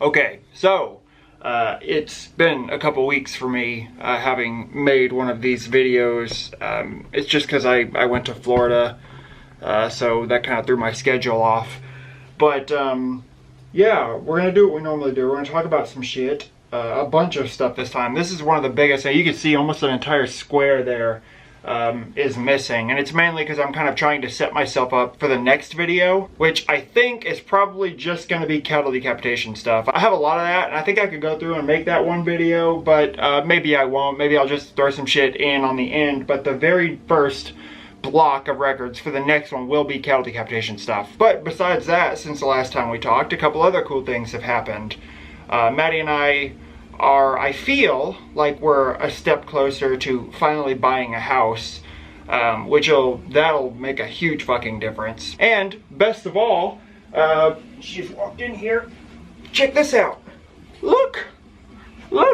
Okay, so it's been a couple weeks for me having made one of these videos. It's just because I went to Florida, so that kind of threw my schedule off. But yeah, we're gonna do what we normally do. We're gonna talk about some shit, a bunch of stuff this time. This is one of the biggest. You can see almost an entire square there is missing, and it's mainly because I'm kind of trying to set myself up for the next video, which I think is probably just going to be cattle decapitation stuff. I have a lot of that, and I think I could go through and make that one video, but maybe I won't. Maybe I'll just throw some shit in on the end, but the very first block of records for the next one will be cattle decapitation stuff. But besides that, since the last time we talked, a couple other cool things have happened. Maddie and I feel like we're a step closer to finally buying a house, that'll make a huge fucking difference. And best of all, she's walked in here. Check this out. Look,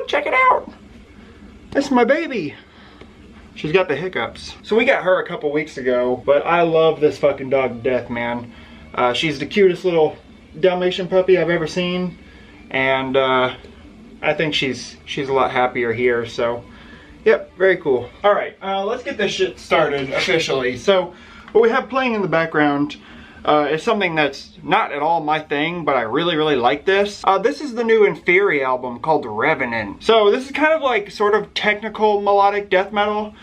check it out. That's my baby. She's got the hiccups. So we got her a couple weeks ago, but I love this fucking dog to death, man. She's the cutest little Dalmatian puppy I've ever seen, and I think she's a lot happier here, so yep, very cool. All right, let's get this shit started officially. So what we have playing in the background is something that's not at all my thing, but I really like this. This is the new Inferi album called Revenant. So this is kind of like sort of technical melodic death metal.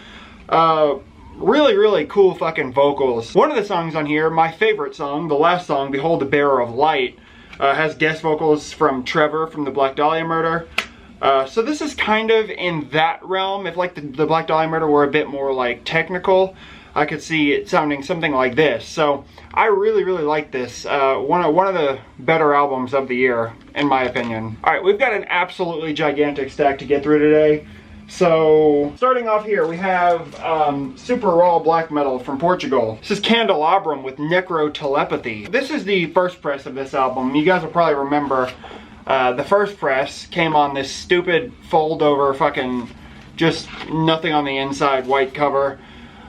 Really cool fucking vocals. One of the songs on here, my favorite song, the last song, Behold the Bearer of Light, has guest vocals from Trevor from the Black Dahlia Murder. So this is kind of in that realm. If like the Black Dahlia Murder were a bit more like technical, I could see it sounding something like this. So I really like this. One of the better albums of the year, in my opinion. All right, we've got an absolutely gigantic stack to get through today. So starting off here, we have super raw black metal from Portugal. This is Candelabrum with Necrotelepathy. This is the first press of this album. You guys will probably remember the first press came on this stupid fold over fucking just nothing on the inside white cover.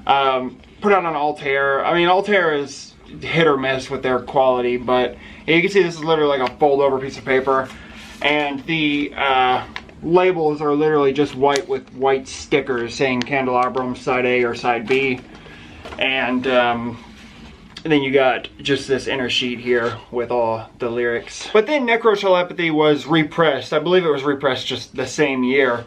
Put out on Altair. I mean, Altair is hit or miss with their quality, but you can see this is literally like a fold over piece of paper, and the labels are literally just white with white stickers saying Candelabrum side A or side B, and then you got just this inner sheet here with all the lyrics. But then Necrotelepathy was repressed. I believe it was repressed just the same year,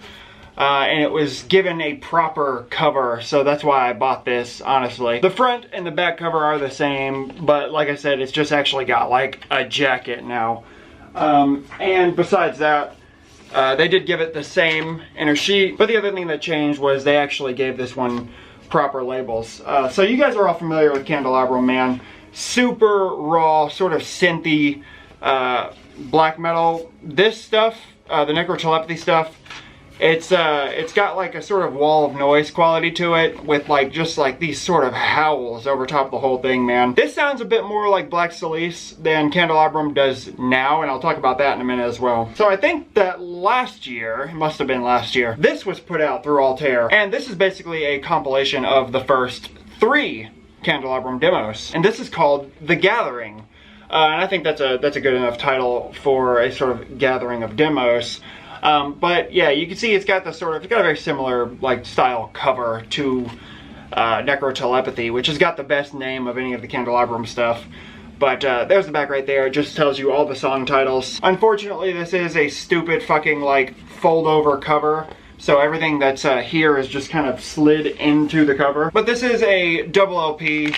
and it was given a proper cover, so that's why I bought this, honestly. The front and the back cover are the same, but like I said, it's just actually got like a jacket now. And besides that, they did give it the same inner sheet, but the other thing that changed was they actually gave this one proper labels. So you guys are all familiar with Candelabrum, man. Super raw, sort of synthy black metal. This stuff, the Necrotelepathy stuff, it's got like a sort of wall of noise quality to it, with like just like these sort of howls over top of the whole thing, man. This sounds a bit more like Black Silice than Candelabrum does now, and I'll talk about that in a minute as well. So I think that last year, it must have been last year, this was put out through Altair, and this is basically a compilation of the first 3 Candelabrum demos, and this is called The Gathering. And I think that's a good enough title for a sort of gathering of demos. But yeah, you can see it's got a very similar like style cover to Necrotelepathy, which has got the best name of any of the Candelabrum stuff. But there's the back right there. It just tells you all the song titles. Unfortunately, this is a stupid fucking like fold over cover, so everything that's here is just kind of slid into the cover. But this is a double LP.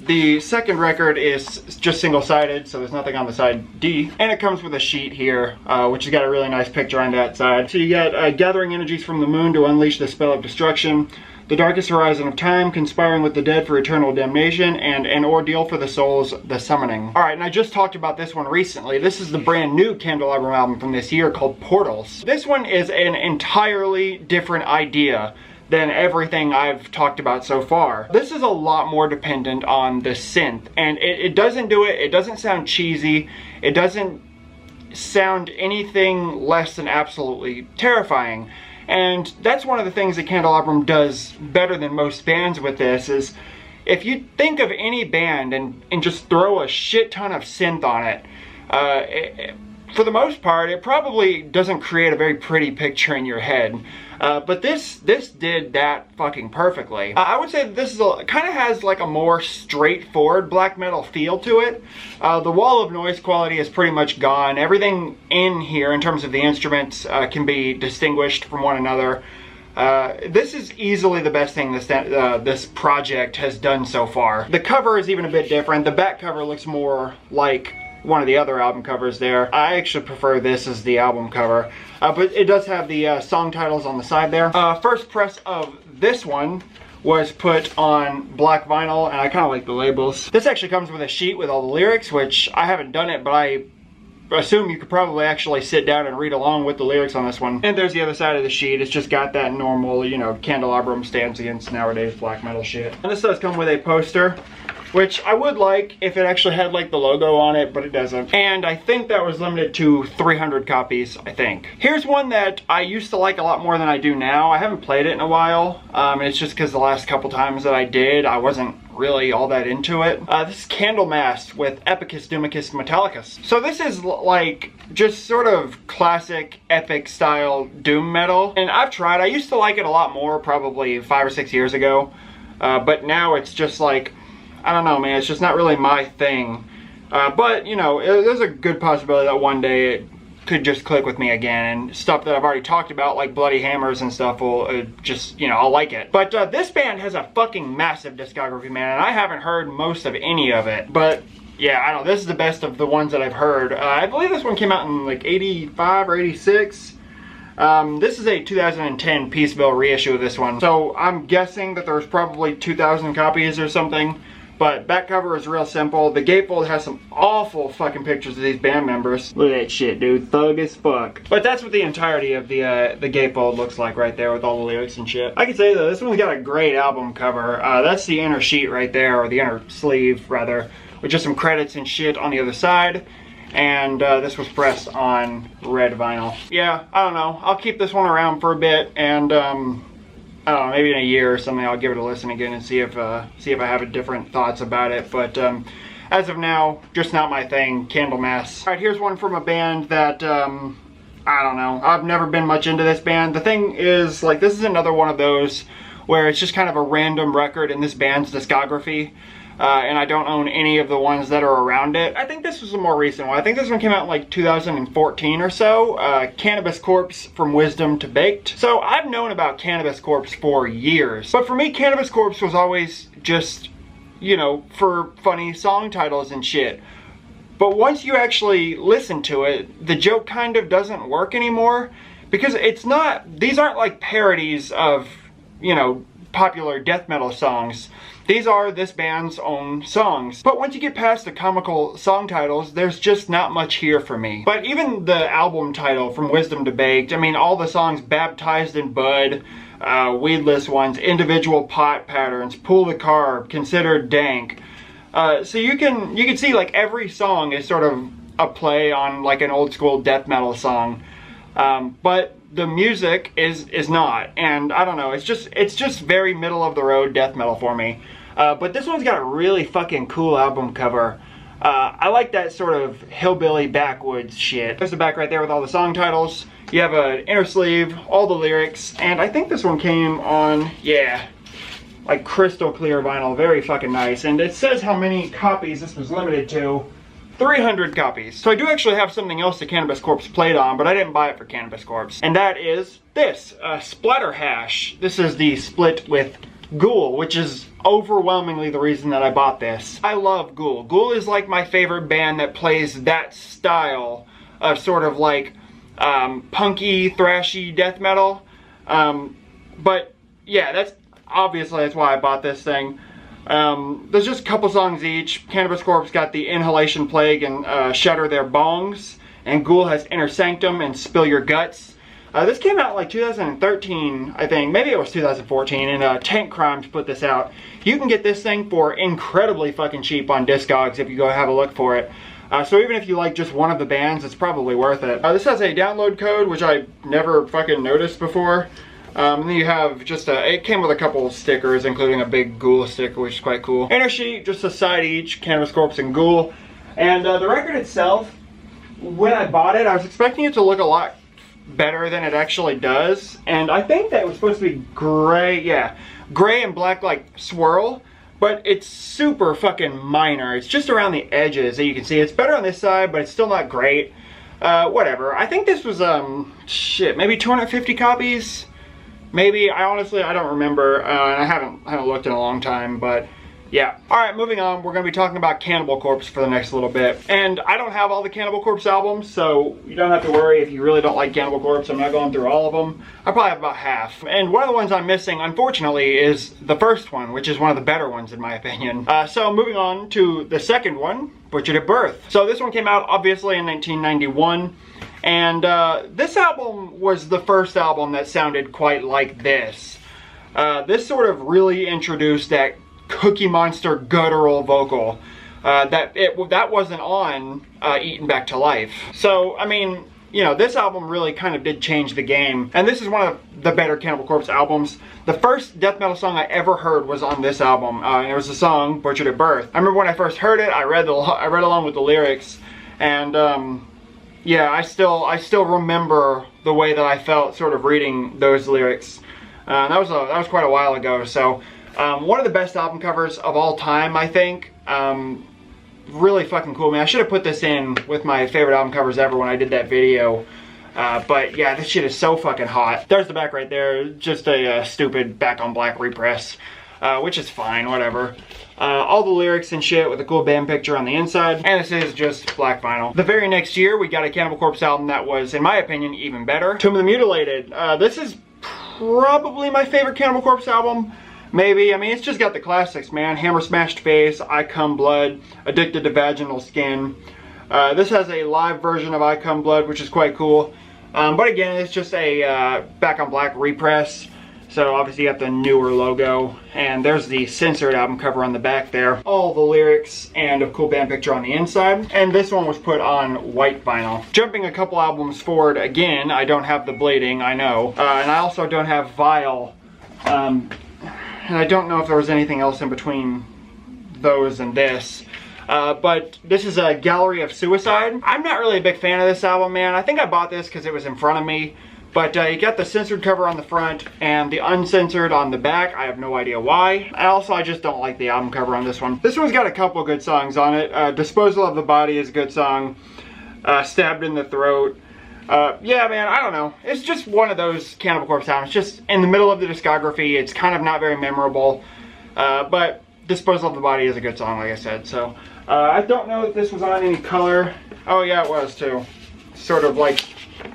The second record is just single-sided, so there's nothing on the side D. And it comes with a sheet here, which has got a really nice picture on that side. So you got gathering energies from the moon to unleash the spell of destruction, the darkest horizon of time, conspiring with the dead for eternal damnation, and an ordeal for the souls, the summoning. Alright, and I just talked about this one recently. This is the brand new Candelabrum album from this year called Portals. This one is an entirely different idea than everything I've talked about so far. This is a lot more dependent on the synth, and it doesn't do it doesn't sound cheesy, it doesn't sound anything less than absolutely terrifying. And that's one of the things that Candelabrum does better than most bands with this, is if you think of any band and just throw a shit ton of synth on it, for the most part, it probably doesn't create a very pretty picture in your head. But this did that fucking perfectly. I would say that this is kind of has like a more straightforward black metal feel to it. The wall of noise quality is pretty much gone. Everything in here in terms of the instruments can be distinguished from one another. This is easily the best thing this project has done so far. The cover is even a bit different. The back cover looks more like one of the other album covers there. I actually prefer this as the album cover, but it does have the song titles on the side there. First press of this one was put on black vinyl, and I kind of like the labels. This actually comes with a sheet with all the lyrics, which I haven't done it, but I assume you could probably actually sit down and read along with the lyrics on this one. And there's the other side of the sheet. It's just got that normal, you know, candelabrum stands against nowadays black metal shit. And this does come with a poster, which I would like if it actually had like the logo on it, but it doesn't. And I think that was limited to 300 copies, I think. Here's one that I used to like a lot more than I do now. I haven't played it in a while. It's just because the last couple times that I did, I wasn't really all that into it. This is Candlemas with Epicus Doomicus Metallicus. So this is like just sort of classic epic style doom metal. And I've tried, I used to like it a lot more probably 5 or 6 years ago. But now it's just like, I don't know, man, it's just not really my thing. But, you know, there's a good possibility that one day it could just click with me again, and stuff that I've already talked about, like Bloody Hammers and stuff, will just, you know, I'll like it. But this band has a fucking massive discography, man, and I haven't heard most of any of it. But, yeah, I don't know, this is the best of the ones that I've heard. I believe this one came out in, like, 85 or 86. This is a 2010 Peaceville reissue of this one. So, I'm guessing that there's probably 2,000 copies or something. But back cover is real simple. The gatefold has some awful fucking pictures of these band members. Look at that shit, dude. Thug as fuck. But that's what the entirety of the gatefold looks like right there with all the lyrics and shit. I can say though, this one's got a great album cover. That's the inner sheet right there, or the inner sleeve rather, with just some credits and shit on the other side. And this was pressed on red vinyl. Yeah, I don't know. I'll keep this one around for a bit, and I don't know, maybe in a year or something I'll give it a listen again and see if I have different thoughts about it. But as of now, just not my thing. Candlemas. Alright, here's one from a band that I don't know. I've never been much into this band. The thing is, like, this is another one of those where it's just kind of a random record in this band's discography. And I don't own any of the ones that are around it. I think this was a more recent one. I think this one came out in like 2014 or so. Cannabis Corpse, From Wisdom to Baked. So I've known about Cannabis Corpse for years. But for me, Cannabis Corpse was always just, you know, for funny song titles and shit. But once you actually listen to it, the joke kind of doesn't work anymore. Because it's not, these aren't like parodies of, you know, popular death metal songs. These are this band's own songs. But once you get past the comical song titles, there's just not much here for me. But even the album title, From Wisdom to Baked, I mean, all the songs, Baptized in Bud, Weedless Ones, Individual Pot Patterns, Pull the Carb, Considered Dank. So you can see like every song is sort of a play on like an old school death metal song. But the music is not, and I don't know, it's just very middle of the road death metal for me. But this one's got a really fucking cool album cover. I like that sort of hillbilly backwoods shit. There's the back right there with all the song titles. You have an inner sleeve, all the lyrics, and I think this one came on, yeah, like crystal clear vinyl, very fucking nice. And it says how many copies this was limited to. 300 copies. So I do actually have something else that Cannabis Corpse played on, but I didn't buy it for Cannabis Corpse. And that is this, Splatterhash. This is the split with Ghoul, which is overwhelmingly the reason that I bought this. I love Ghoul. Ghoul is like my favorite band that plays that style of sort of like punky, thrashy death metal. But yeah, that's why I bought this thing. There's just a couple songs each. Cannabis Corpse got the Inhalation Plague and Shudder Their Bongs, and Ghoul has Inner Sanctum and Spill Your Guts. This came out like 2013, I think. Maybe it was 2014, and Tank Crimes put this out. You can get this thing for incredibly fucking cheap on Discogs if you go have a look for it. So even if you like just one of the bands, it's probably worth it. This has a download code, which I never fucking noticed before. And then you have just it came with a couple stickers, including a big Ghoul sticker, which is quite cool. Inner sheet, just a side each, Cannabis Corpse and Ghoul. And the record itself, when I bought it, I was expecting it to look a lot better than it actually does. And I think that it was supposed to be gray, yeah, gray and black like swirl, but it's super fucking minor. It's just around the edges that you can see. It's better on this side, but it's still not great. Whatever. I think this was, shit, maybe 250 copies? Maybe. I don't remember. And I haven't looked in a long time, but yeah. Alright, moving on. We're going to be talking about Cannibal Corpse for the next little bit. And I don't have all the Cannibal Corpse albums, so you don't have to worry if you really don't like Cannibal Corpse. I'm not going through all of them. I probably have about half. And one of the ones I'm missing, unfortunately, is the first one, which is one of the better ones in my opinion. So moving on to the second one, Putrid at Birth. So this one came out obviously in 1991. And this album was the first album that sounded quite like this. This sort of really introduced that Cookie Monster guttural vocal that wasn't on Eaten Back to Life. So, I mean, you know, this album really kind of did change the game. And this is one of the better Cannibal Corpse albums. The first death metal song I ever heard was on this album. And it was the song Putrid at Birth. I remember when I first heard it, I read along with the lyrics. And, yeah, I still remember the way that I felt sort of reading those lyrics. That was quite a while ago. So one of the best album covers of all time, I think. Really fucking cool, man. I should have put this in with my favorite album covers ever when I did that video. But yeah, this shit is so fucking hot. There's the back right there. Just a stupid back on black repress, which is fine, whatever. All the lyrics and shit with a cool band picture on the inside. And this is just black vinyl. The very next year, we got a Cannibal Corpse album that was, in my opinion, even better. Tomb of the Mutilated. This is probably my favorite Cannibal Corpse album. Maybe. I mean, it's just got the classics, man. Hammer Smashed Face, I Come Blood, Addicted to Vaginal Skin. This has a live version of I Come Blood, which is quite cool. But again, it's just a back on black repress. So obviously you got the newer logo. And there's the censored album cover on the back there. All the lyrics and a cool band picture on the inside. And this one was put on white vinyl. Jumping a couple albums forward again, I don't have The Bleeding, I know. And I also don't have Vile. And I don't know if there was anything else in between those and this. But this is a Gallery of Suicide. I'm not really a big fan of this album, man. I think I bought this because it was in front of me. But you got the censored cover on the front and the uncensored on the back. I have no idea why. And also, I just don't like the album cover on this one. This one's got a couple good songs on it. Disposal of the Body is a good song. Stabbed in the Throat. Yeah, man, I don't know. It's just one of those Cannibal Corpse albums. Just in the middle of the discography. It's kind of not very memorable. But Disposal of the Body is a good song, like I said. So, I don't know if this was on any color. Oh, yeah, it was, too. Sort of like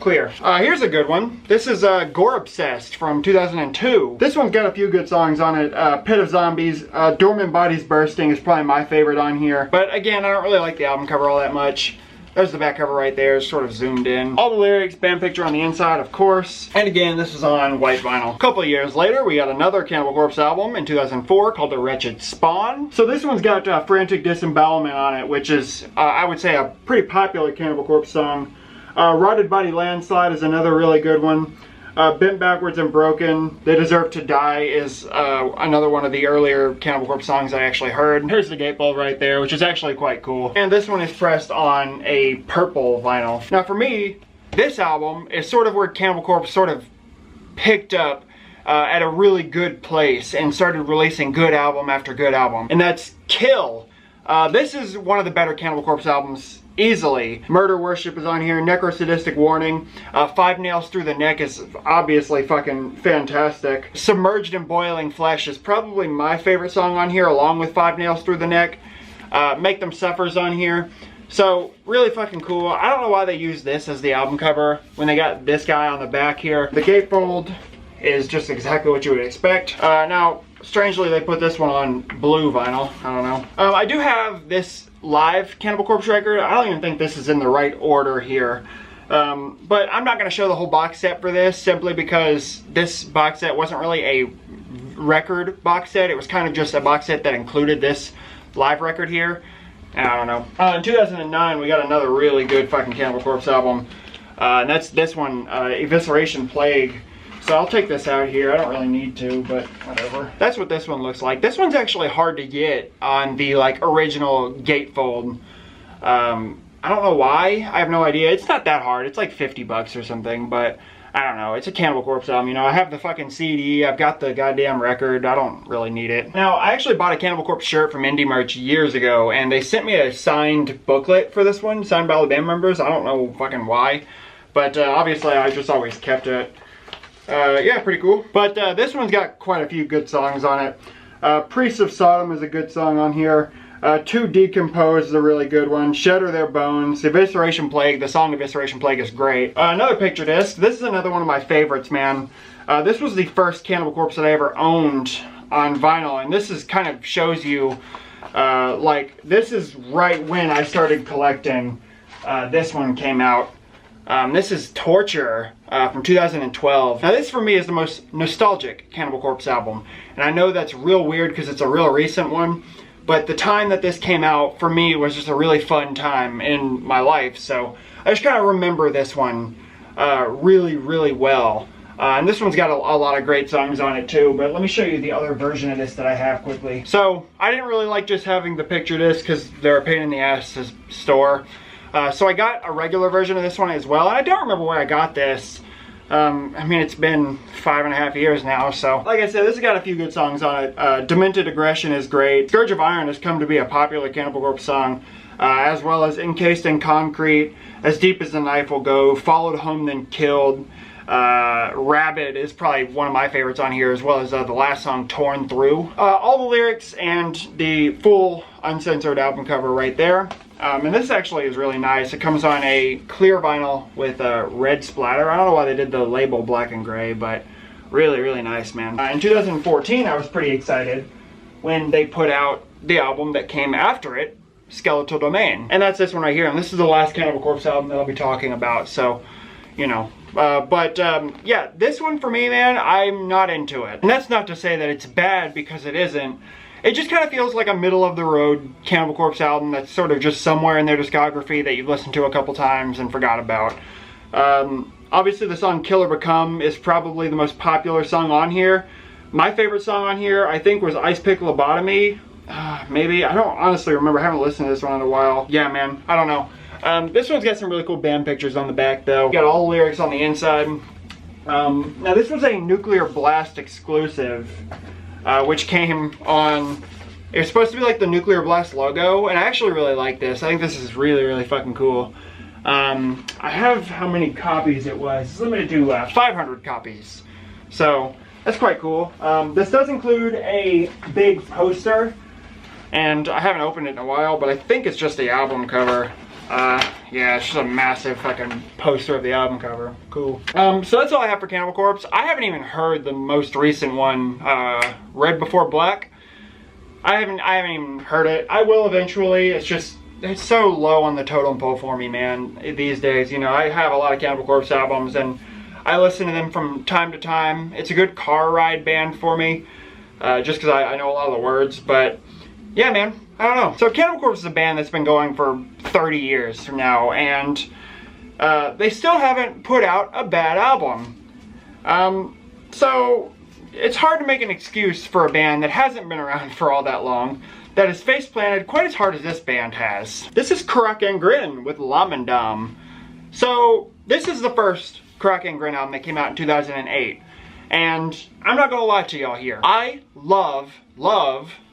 clear. Here's a good one. This is Gore Obsessed from 2002. This one's got a few good songs on it. Pit of Zombies, Dormant Bodies Bursting is probably my favorite on here. But again, I don't really like the album cover all that much. There's the back cover right there, sort of zoomed in. All the lyrics, band picture on the inside, of course. And again, this is on white vinyl. A couple of years later, we got another Cannibal Corpse album in 2004 called The Wretched Spawn. So this one's got Frantic Disembowelment on it, which is, I would say, a pretty popular Cannibal Corpse song. Rotted Body Landslide is another really good one. Bent Backwards and Broken, They Deserve to Die is another one of the earlier Cannibal Corpse songs I actually heard. Here's the gatefold right there, which is actually quite cool. And this one is pressed on a purple vinyl. Now for me, this album is sort of where Cannibal Corpse sort of picked up at a really good place and started releasing good album after good album. And that's Kill. This is one of the better Cannibal Corpse albums easily. Murder Worship is on here. Necrosadistic Warning. 5 Nails Through the Neck is obviously fucking fantastic. Submerged in Boiling Flesh is probably my favorite song on here, along with 5 Nails Through the Neck. Make Them Suffer's on here. So, really fucking cool. I don't know why they use this as the album cover when they got this guy on the back here. The gatefold is just exactly what you would expect. Now, strangely, they put this one on blue vinyl. I don't know. I do have this live Cannibal Corpse record. I don't even think this is in the right order here. But I'm not going to show the whole box set for this, simply because this box set wasn't really a record box set. It was kind of just a box set that included this live record here. I don't know. In 2009, we got another really good fucking Cannibal Corpse album. And that's this one, Evisceration Plague. So I'll take this out here. I don't really need to, but whatever. That's what this one looks like. This one's actually hard to get on the like original gatefold. I don't know why. I have no idea. It's not that hard. It's like 50 bucks or something, but I don't know. It's a Cannibal Corpse album. You know, I have the fucking CD. I've got the goddamn record. I don't really need it. Now, I actually bought a Cannibal Corpse shirt from Indie Merch years ago, and they sent me a signed booklet for this one, signed by all the band members. I don't know fucking why, but obviously I just always kept it. Yeah, pretty cool. But this one's got quite a few good songs on it. Priests of Sodom is a good song on here. To Decompose is a really good one. Shudder Their Bones. Evisceration Plague. The song Evisceration Plague is great. Another picture disc. This is another one of my favorites, man. This was the first Cannibal Corpse that I ever owned on vinyl, and this is kind of shows you, like, this is right when I started collecting. This one came out. This is Torture from 2012. Now this for me is the most nostalgic Cannibal Corpse album, and I know that's real weird because it's a real recent one. But the time that this came out, for me, was just a really fun time in my life. So I just kind of remember this one really, really well. And this one's got a lot of great songs on it too. But let me show you the other version of this that I have quickly. So I didn't really like just having the picture disc because they're a pain in the ass to store. So I got a regular version of this one as well. And I don't remember where I got this. I mean, it's been 5.5 years now, so like I said, this has got a few good songs on it. Demented Aggression is great. Scourge of Iron has come to be a popular Cannibal Corpse song, as well as Encased in Concrete, As Deep as the Knife Will Go, Followed Home Then Killed. Rabid is probably one of my favorites on here, as well as the last song, Torn Through. All the lyrics and the full uncensored album cover right there. And this actually is really nice. It comes on a clear vinyl with a red splatter. I don't know why they did the label black and gray, but really, really nice, man. In 2014, I was pretty excited when they put out the album that came after it, Skeletal Domain. And that's this one right here. And this is the last Cannibal Corpse album that I'll be talking about, so, you know. Yeah, this one for me, man, I'm not into it. And that's not to say that it's bad, because it isn't. It just kind of feels like a middle-of-the-road Cannibal Corpse album that's sort of just somewhere in their discography that you've listened to a couple times and forgot about. Obviously, the song Kill or Become is probably the most popular song on here. My favorite song on here, I think, was Ice Pick Lobotomy. Maybe. I don't honestly remember. I haven't listened to this one in a while. Yeah, man. I don't know. This one's got some really cool band pictures on the back, though. Got all the lyrics on the inside. Now, this was a Nuclear Blast exclusive. Which came on, it was supposed to be like the Nuclear Blast logo, and I actually really like this. I think this is really, really fucking cool. I have how many copies it was. It's limited to 500 copies. So, that's quite cool. This does include a big poster, and I haven't opened it in a while, but I think it's just the album cover. Yeah, it's just a massive fucking poster of the album cover. Cool. So that's all I have for Cannibal Corpse. I haven't even heard the most recent one, Red Before Black. I haven't even heard it. I will eventually. It's just, it's so low on the totem pole for me, man, these days. You know, I have a lot of Cannibal Corpse albums, and I listen to them from time to time. It's a good car ride band for me, just because I know a lot of the words, but yeah, man. I don't know. So Cannibal Corpse is a band that's been going for 30 years now, and they still haven't put out a bad album. So it's hard to make an excuse for a band that hasn't been around for all that long, that is face planted quite as hard as this band has. This is Karak and Grin with Lamendam. So this is the first Karak and Grin album that came out in 2008. And I'm not gonna lie to y'all here. I love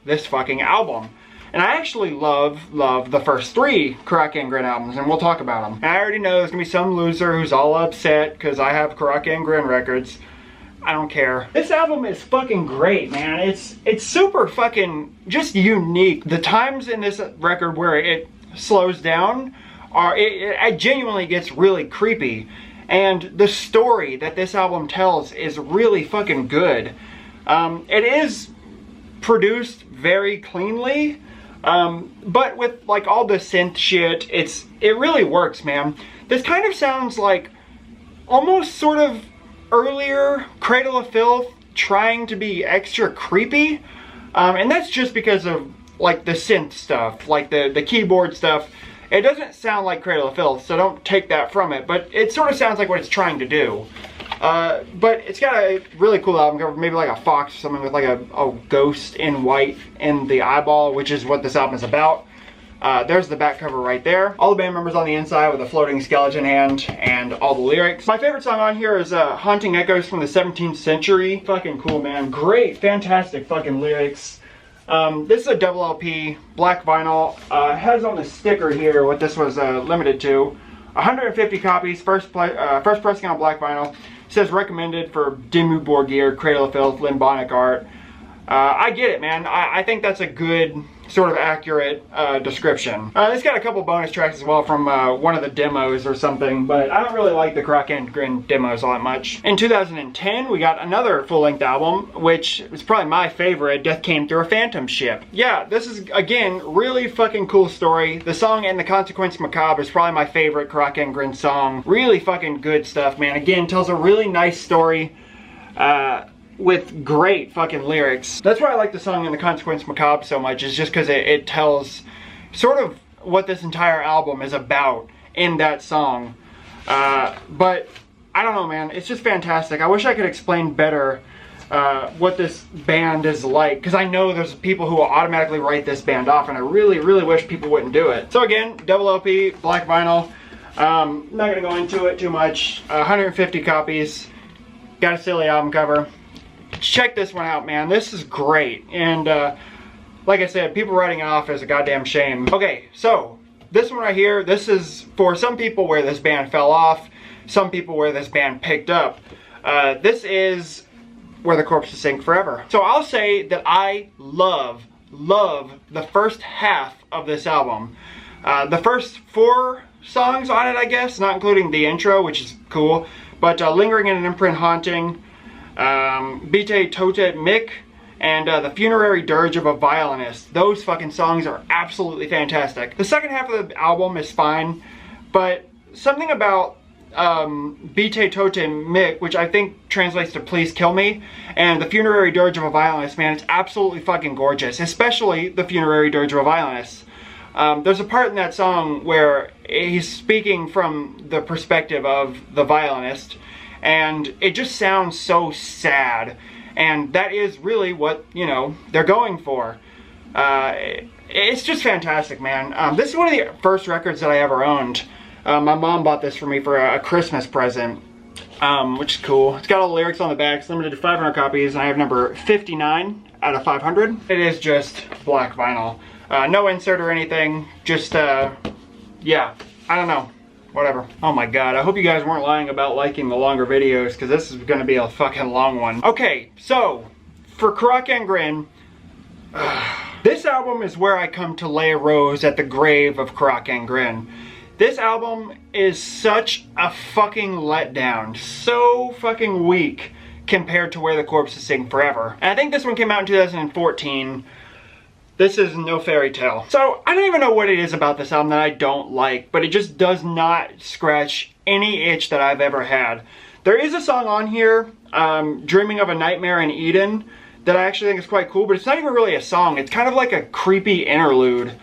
this fucking album. And I actually love the first 3 Karak and Grin albums, and we'll talk about them. And I already know there's gonna be some loser who's all upset because I have Karak and Grin records. I don't care. This album is fucking great, man. It's super fucking just unique. The times in this record where it slows down it genuinely gets really creepy. And the story that this album tells is really fucking good. It is produced very cleanly. But with like all the synth shit, it really works, man. This kind of sounds like almost sort of earlier Cradle of Filth trying to be extra creepy. And that's just because of like the synth stuff, like the keyboard stuff. It doesn't sound like Cradle of Filth, so don't take that from it, but it sort of sounds like what it's trying to do. But it's got a really cool album cover, maybe like a fox or something with like a ghost in white in the eyeball, which is what this album is about. There's the back cover right there. All the band members on the inside with a floating skeleton hand and all the lyrics. My favorite song on here is Haunting Echoes from the 17th Century. Fucking cool, man. Great, fantastic fucking lyrics. This is a double LP, black vinyl. It has on the sticker here what this was limited to. 150 copies, first pressing on black vinyl. It says recommended for Dimmu Borgir, Cradle of Filth, Limbonic art. I get it, man. I think that's a good, sort of accurate description. It's got a couple bonus tracks as well from one of the demos or something, but I don't really like the Crock and Grin demos all that much. In 2010, we got another full-length album, which is probably my favorite, Death Came Through a Phantom Ship. Yeah, this is, again, really fucking cool story. The song And the Consequence Macabre is probably my favorite Crock and Grin song. Really fucking good stuff, man. Again, tells a really nice story. With great fucking lyrics. That's why I like the song And the Consequence Macabre so much, is just because it tells sort of what this entire album is about in that song. But I don't know, man, it's just fantastic. I wish I could explain better what this band is like, because I know there's people who will automatically write this band off, and I really, really wish people wouldn't do it. So again, double LP, black vinyl. Not gonna go into it too much. 150 copies. Got a silly album cover. Check this one out, man. This is great. And like I said, people writing it off is a goddamn shame. Okay, so this one right here, this is for some people where this band fell off, some people where this band picked up. This is Where the Corpses Sink Forever. So I'll say that I love the first half of this album. The first 4 songs on it, I guess, not including the intro, which is cool, but Lingering in an Imprint Haunting, Bite Tote Mick, and the Funerary Dirge of a Violinist. Those fucking songs are absolutely fantastic. The second half of the album is fine, but something about Bite Tote Mick, which I think translates to Please Kill Me, and the Funerary Dirge of a Violinist, man, it's absolutely fucking gorgeous, especially the Funerary Dirge of a Violinist. There's a part in that song where he's speaking from the perspective of the violinist, and it just sounds so sad, and that is really what, you know, they're going for. It's just fantastic, man. This is one of the first records that I ever owned. My mom bought this for me for a Christmas present, which is cool. It's got all the lyrics on the back. It's limited to 500 copies, and I have number 59 out of 500. It is just black vinyl. No insert or anything, just, yeah, I don't know. Whatever. Oh my god, I hope you guys weren't lying about liking the longer videos, because this is going to be a fucking long one. Okay, so, for Crock and Grin, this album is where I come to lay a rose at the grave of Crock and Grin. This album is such a fucking letdown. So fucking weak compared to Where the Corpses Sing Forever. And I think this one came out in 2014. This is no fairy tale. So, I don't even know what it is about this album that I don't like, but it just does not scratch any itch that I've ever had. There is a song on here, Dreaming of a Nightmare in Eden, that I actually think is quite cool, but it's not even really a song. It's kind of like a creepy interlude.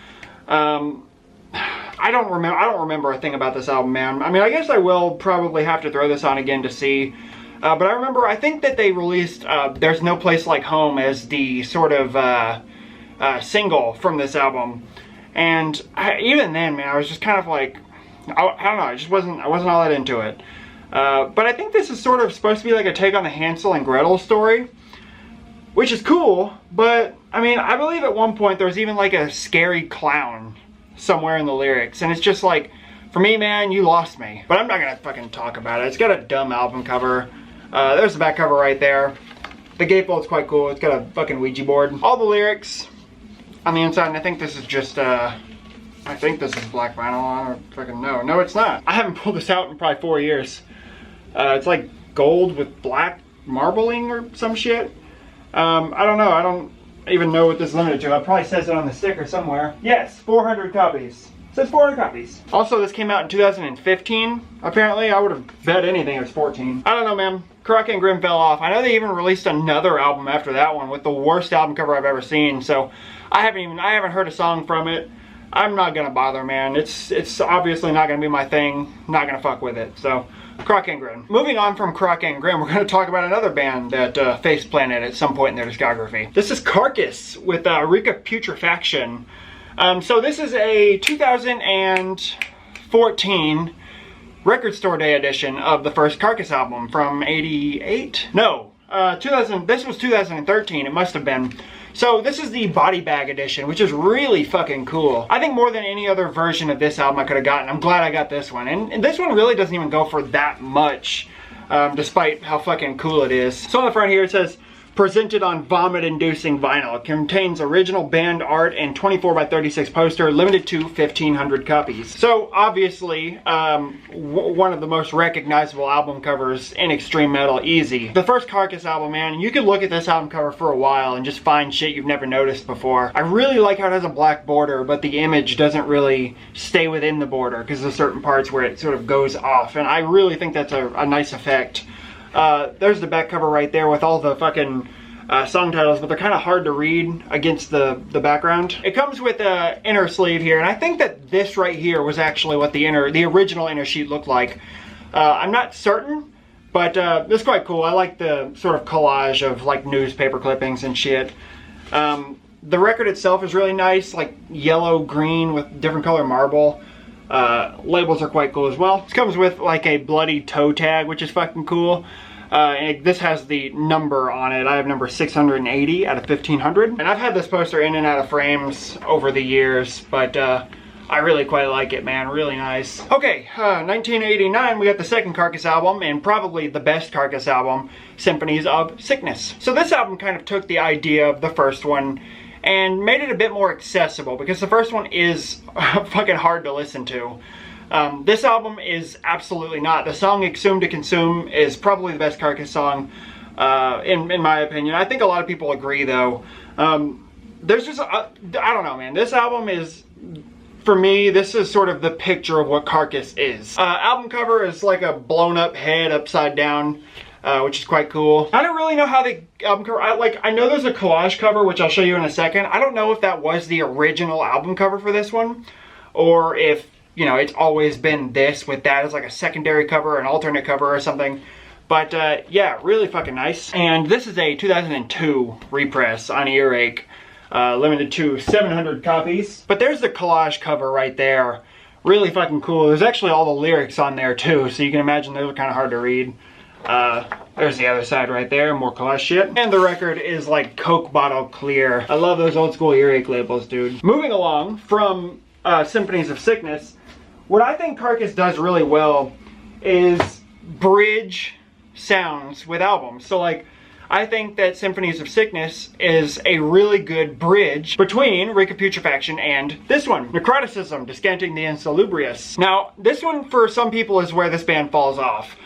I don't remember a thing about this album, man. I mean, I guess I will probably have to throw this on again to see. But I remember, I think that they released There's No Place Like Home as the sort of single from this album, and even then, man, I was just kind of like, I don't know, I wasn't all that into it. But I think this is sort of supposed to be like a take on the Hansel and Gretel story, which is cool, but I mean, I believe at one point there was even like a scary clown somewhere in the lyrics, and it's just like, for me, man, you lost me. But I'm not gonna fucking talk about it. It's got a dumb album cover. There's the back cover right there. The gatefold's quite cool. It's got a fucking Ouija board. All the lyrics on the inside, and I think this is just, I think this is black vinyl. I don't fucking know. No, it's not. I haven't pulled this out in probably 4 years. It's like gold with black marbling or some shit. I don't know. I don't even know what this is limited to. It probably says it on the sticker somewhere. Yes, 400 copies. It says 400 copies. Also, this came out in 2015. Apparently, I would have bet anything it was 14. I don't know, man. Crock and Grin fell off. I know they even released another album after that one with the worst album cover I've ever seen. So I haven't heard a song from it. I'm not gonna bother, man. It's obviously not gonna be my thing. Not gonna fuck with it. So, Crock and Grin. Moving on from Crock and Grin, we're gonna talk about another band that face planted at some point in their discography. This is Carcass with Rika Putrefaction. So this is a 2014 Record Store Day edition of the first Carcass album from 88? No, this was 2013, it must have been. So this is the body bag edition, which is really fucking cool. I think more than any other version of this album I could have gotten. I'm glad I got this one. And this one really doesn't even go for that much, despite how fucking cool it is. So on the front here it says, presented on vomit-inducing vinyl. It contains original band art and 24 by 36 poster, limited to 1,500 copies. So obviously, one of the most recognizable album covers in extreme metal, easy. The first Carcass album, man, you could look at this album cover for a while and just find shit you've never noticed before. I really like how it has a black border, but the image doesn't really stay within the border because there's certain parts where it sort of goes off, and I really think that's a nice effect. There's the back cover right there with all the fucking song titles, but they're kind of hard to read against the background. It comes with an inner sleeve here, and I think that this right here was actually what the original inner sheet looked like. I'm not certain, but it's quite cool. I like the sort of collage of like newspaper clippings and shit. The record itself is really nice, like yellow, green with different color marble. Labels are quite cool as well. This comes with like a bloody toe tag, which is fucking cool. And this has the number on it. I have number 680 out of 1,500. And I've had this poster in and out of frames over the years, but I really quite like it, man. Really nice. Okay, 1989, we got the second Carcass album, and probably the best Carcass album, Symphonies of Sickness. So this album kind of took the idea of the first one and made it a bit more accessible, because the first one is fucking hard to listen to. This album is absolutely not. The song Exhumed to Consume is probably the best Carcass song, in my opinion. I think a lot of people agree, though. There's just, I don't know, man. This album is, for me, this is sort of the picture of what Carcass is. Album cover is like a blown up head upside down, which is quite cool. I don't really know how the album cover, I know there's a collage cover, which I'll show you in a second. I don't know if that was the original album cover for this one, or if, you know, it's always been this with that as like a secondary cover, an alternate cover or something. But yeah, really fucking nice. And this is a 2002 repress on Earache, limited to 700 copies. But there's the collage cover right there. Really fucking cool. There's actually all the lyrics on there too, so you can imagine those are kind of hard to read. There's the other side right there, more collage shit. And the record is like Coke bottle clear. I love those old school Earache labels, dude. Moving along from Symphonies of Sickness, what I think Carcass does really well is bridge sounds with albums. So like, I think that Symphonies of Sickness is a really good bridge between Recaputrefaction and this one, Necroticism, Descanting the Insalubrious. Now, this one for some people is where this band falls off.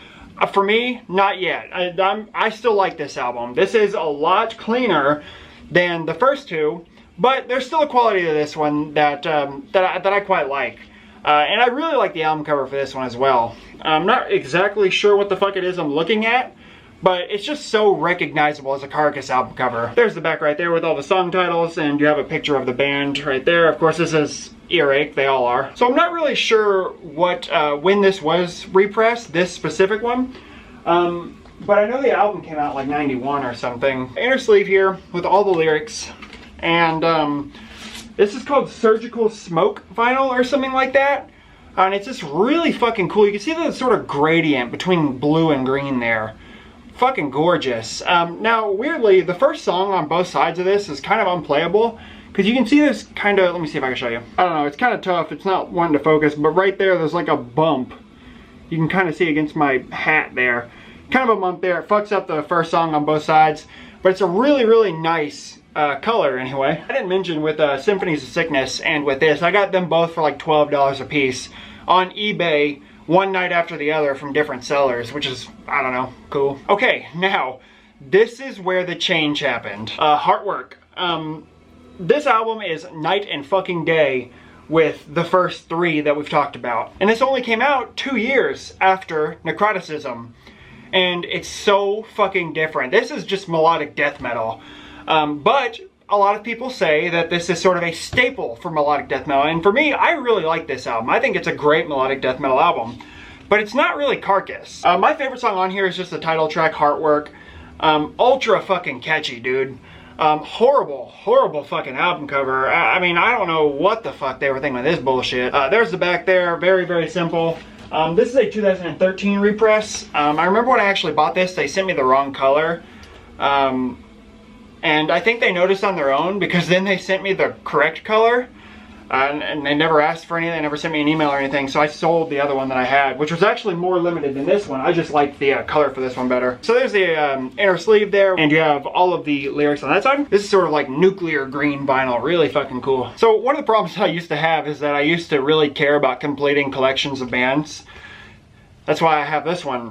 For me, not yet. I still like this album. This is a lot cleaner than the first two, but there's still a quality to this one that I quite like. And I really like the album cover for this one as well. I'm not exactly sure what the fuck it is I'm looking at, but it's just so recognizable as a Carcass album cover. There's the back right there with all the song titles, and you have a picture of the band right there. Of course, this is Earache, they all are. So I'm not really sure what when this was repressed, this specific one. But I know the album came out like 91 or something. Inner sleeve here with all the lyrics, and this is called Surgical Smoke vinyl or something like that. And it's just really fucking cool. You can see the sort of gradient between blue and green there. Fucking gorgeous. Now, weirdly, the first song on both sides of this is kind of unplayable, because you can see this kind of, let me see if I can show you. I don't know, it's kind of tough. It's not wanting to focus, but right there, there's like a bump. You can kind of see against my hat there. Kind of a bump there. It fucks up the first song on both sides, but it's a really, really nice color anyway. I didn't mention with Symphonies of Sickness and with this, I got them both for like $12 a piece on eBay one night after the other from different sellers, which is, I don't know, cool. Okay, now, this is where the change happened. Heartwork. This album is night and fucking day with the first three that we've talked about. And this only came out 2 years after Necroticism. And it's so fucking different. This is just melodic death metal. But a lot of people say that this is sort of a staple for melodic death metal. And for me, I really like this album. I think it's a great melodic death metal album. But it's not really Carcass. My favorite song on here is just the title track, Heartwork. Ultra fucking catchy, dude. Horrible fucking album cover. I mean, I don't know what the fuck they were thinking with this bullshit. There's the back there, very simple. This is a 2013 repress. I remember when I actually bought this, they sent me the wrong color. And I think they noticed on their own, because then they sent me the correct color. And they never asked for anything, they never sent me an email or anything, so I sold the other one that I had, which was actually more limited than this one. I just liked the color for this one better. So there's the inner sleeve there, and you have all of the lyrics on that side. This is sort of like nuclear green vinyl, really fucking cool. So one of the problems I used to have is that I used to really care about completing collections of bands. That's why I have this one.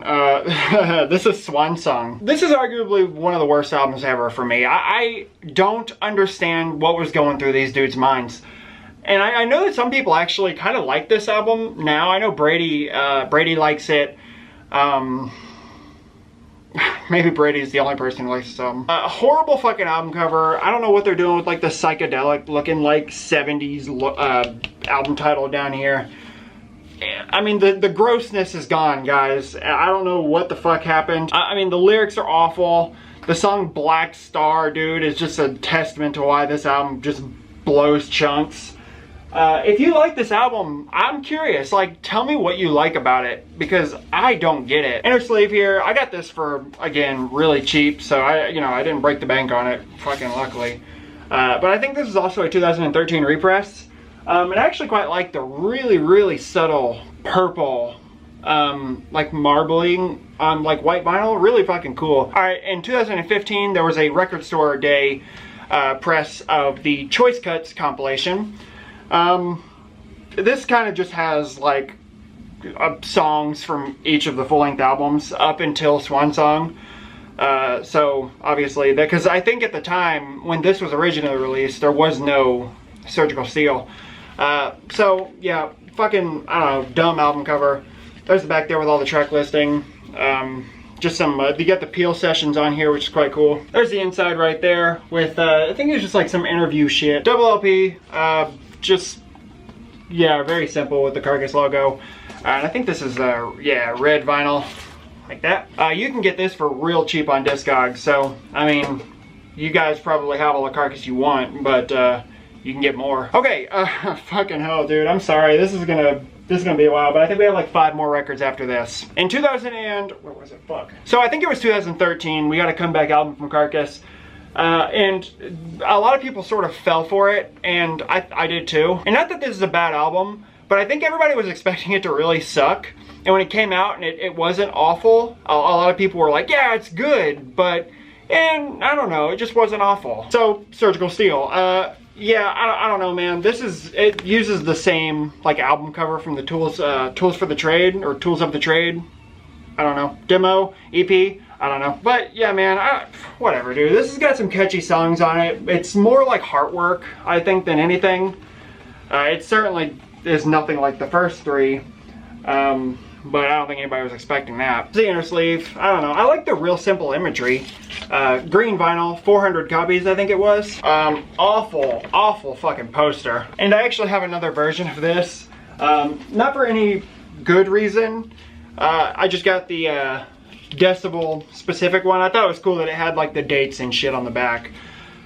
This is Swan Song. This is arguably one of the worst albums ever for me. I don't understand what was going through these dudes' minds. And I know that some people actually kind of like this album now. I know Brady likes it. Maybe Brady's the only person who likes this album. A horrible fucking album cover. I don't know what they're doing with like the psychedelic looking like 70s album title down here. I mean, the grossness is gone, guys. I don't know what the fuck happened. I mean, the lyrics are awful. The song Black Star, dude, is just a testament to why this album just blows chunks. If you like this album, I'm curious, like, tell me what you like about it, because I don't get it. Inner sleeve here, I got this for, again, really cheap, so I didn't break the bank on it, fucking luckily. But I think this is also a 2013 repress. And I actually quite like the really subtle purple, like marbling on like white vinyl, really fucking cool. All right, in 2015, there was a Record Store Day press of the Choice Cuts compilation. This kind of just has like songs from each of the full-length albums up until Swan Song. So obviously, because I think at the time when this was originally released, there was no Surgical Steel. So yeah, fucking, I don't know, dumb album cover. There's the back there with all the track listing. Just some, you got the Peel sessions on here, which is quite cool. There's the inside right there with, I think it's just like some interview shit. Double LP, just, yeah, very simple with the Carcass logo. And I think this is, yeah, red vinyl, like that. You can get this for real cheap on Discogs, so, I mean, you guys probably have all the Carcass you want, but, you can get more. Okay, fucking hell, dude, I'm sorry, this is gonna be a while, but I think we have like 5 more records after this. In 2000 and, what was it, fuck. So I think it was 2013, we got a comeback album from Carcass. And a lot of people sort of fell for it, and I did too. And not that this is a bad album, but I think everybody was expecting it to really suck. And when it came out and it wasn't awful, a lot of people were like, yeah, it's good, but, and I don't know, it just wasn't awful. So, Surgical Steel. Yeah, I don't know, man. It uses the same, like, album cover from the Tools for the Trade, or Tools of the Trade. I don't know. Demo, EP. I don't know. But yeah, man, whatever, dude. This has got some catchy songs on it. It's more like Heartwork, I think, than anything. It certainly is nothing like the first 3. But I don't think anybody was expecting that. The inner sleeve, I don't know. I like the real simple imagery. Green vinyl, 400 copies, I think it was. Awful fucking poster. And I actually have another version of this. Not for any good reason. I just got the Decibel specific one. I thought it was cool that it had like the dates and shit on the back.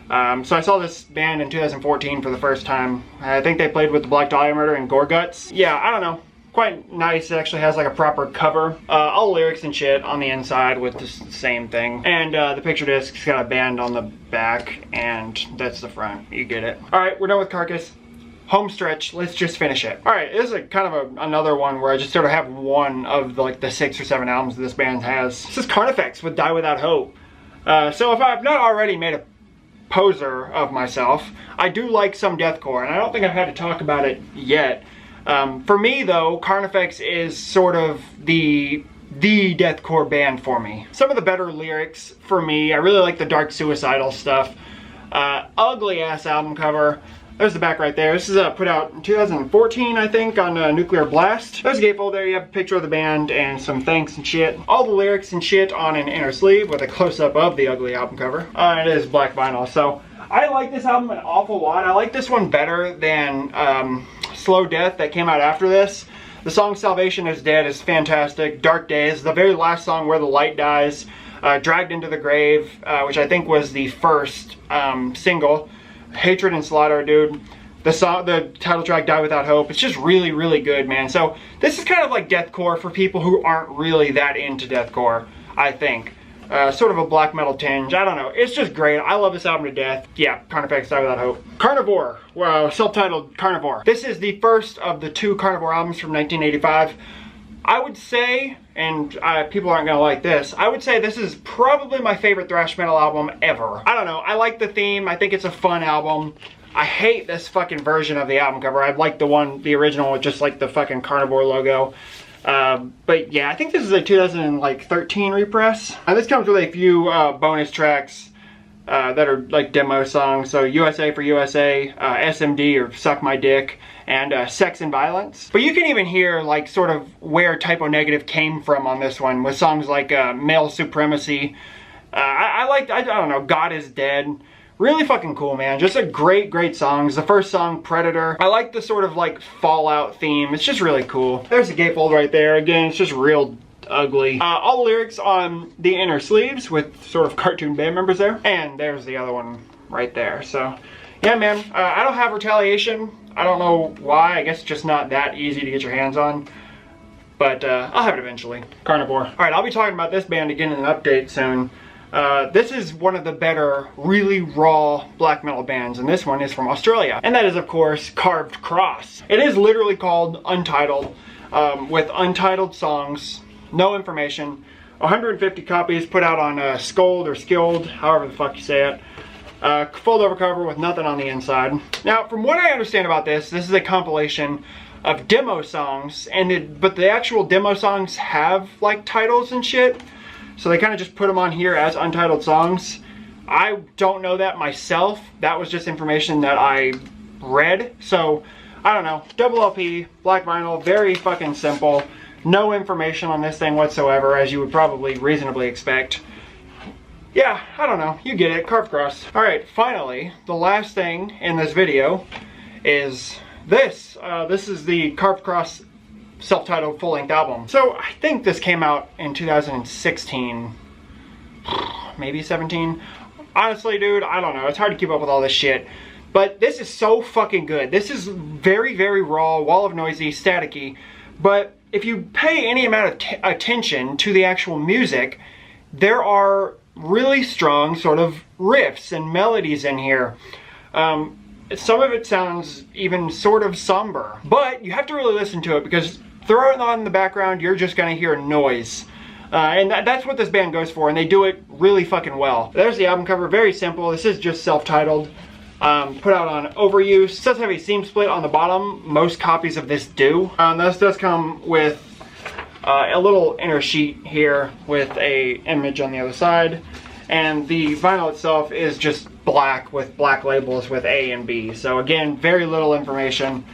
So I saw this band in 2014 for the first time. I think they played with the Black Dahlia Murder and Gore Guts. Yeah, I don't know. Quite nice. It actually has like a proper cover. All lyrics and shit on the inside with the same thing. And the picture disc's got a band on the back, and that's the front. You get it. Alright, we're done with Carcass. Home stretch, let's just finish it. Alright, this is a kind of another one where I just sort of have one of the 6 or 7 albums that this band has. This is Carnifex with Die Without Hope. So if I've not already made a poser of myself, I do like some deathcore, and I don't think I've had to talk about it yet. For me though, Carnifex is sort of the deathcore band for me. Some of the better lyrics for me, I really like the dark suicidal stuff. Ugly ass album cover. There's the back right there. This is put out in 2014, I think, on Nuclear Blast. There's a gatefold there. You have a picture of the band and some thanks and shit. All the lyrics and shit on an inner sleeve with a close-up of the ugly album cover. It is black vinyl, so I like this album an awful lot. I like this one better than Slow Death that came out after this. The song Salvation is Dead is fantastic. Dark Days, the very last song, Where the Light Dies. Dragged Into the Grave, which I think was the first single. Hatred and Slaughter, dude. The song, the title track, Die Without Hope, it's just really, really good, man. So this is kind of like deathcore for people who aren't really that into deathcore, I think. Sort of a black metal tinge, I don't know. It's just great. I love this album to death. Yeah, Carnifex, Die Without Hope. Carnivore, well, self-titled Carnivore. This is the first of the 2 Carnivore albums from 1985. I would say, and people aren't gonna like this, I would say this is probably my favorite thrash metal album ever. I don't know, I like the theme, I think it's a fun album. I hate this fucking version of the album cover. I like the original with just like the fucking Carnivore logo. But yeah, I think this is a 2013 repress. This comes with a few bonus tracks that are like demo songs. So USA for USA, SMD or Suck My Dick, and Sex and Violence. But you can even hear like sort of where Typo Negative came from on this one with songs like Male Supremacy. I don't know, God Is Dead. Really fucking cool, man. Just a great, great songs. The first song, Predator. I like the sort of like Fallout theme. It's just really cool. There's the gatefold right there. Again, it's just real ugly. All the lyrics on the inner sleeves with sort of cartoon band members there. And there's the other one right there. So, yeah, man. I don't have Retaliation. I don't know why. I guess it's just not that easy to get your hands on. But I'll have it eventually. Carnivore. Alright, I'll be talking about this band again in an update soon. This is one of the better, really raw black metal bands, and this one is from Australia. And that is, of course, Carved Cross. It is literally called Untitled, with untitled songs, no information, 150 copies put out on Scold or Skilled, however the fuck you say it. Fold over cover with nothing on the inside. Now, from what I understand about this is a compilation of demo songs, but the actual demo songs have, like, titles and shit. So they kind of just put them on here as untitled songs. I don't know that myself. That was just information that I read. So, I don't know. Double LP, black vinyl, very fucking simple. No information on this thing whatsoever, as you would probably reasonably expect. Yeah, I don't know. You get it. Carved Cross. Alright, finally, the last thing in this video is this. This is the Carved Cross self-titled full-length album. So I think this came out in 2016, maybe 17. Honestly, dude, I don't know. It's hard to keep up with all this shit. But this is so fucking good. This is very, very raw, wall of noisy, staticky. But if you pay any amount of attention to the actual music, there are really strong sort of riffs and melodies in here. Some of it sounds even sort of somber. But you have to really listen to it, because throw it on in the background, you're just gonna hear noise. And that's what this band goes for, and they do it really fucking well. There's the album cover, very simple. This is just self-titled, put out on Overuse. It does have a seam split on the bottom. Most copies of this do. This does come with a little inner sheet here with a image on the other side. And the vinyl itself is just black with black labels with A and B. So again, very little information.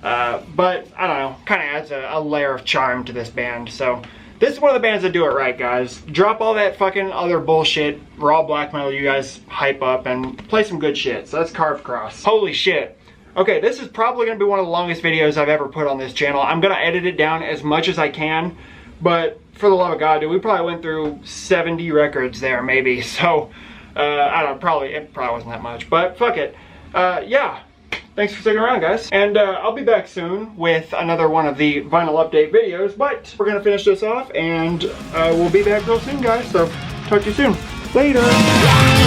But I don't know, kind of adds a layer of charm to this band. So this is one of the bands that do it right, guys. Drop all that fucking other bullshit, raw black metal you guys hype up, and play some good shit. So that's Carved Cross. Holy shit. Okay, this is probably going to be one of the longest videos I've ever put on this channel. I'm going to edit it down as much as I can, but for the love of God, dude, we probably went through 70 records there, maybe. So, I don't know, it probably wasn't that much, but fuck it. Yeah. Thanks for sticking around, guys. And I'll be back soon with another one of the vinyl update videos, but we're gonna finish this off, and we'll be back real soon, guys. So talk to you soon. Later.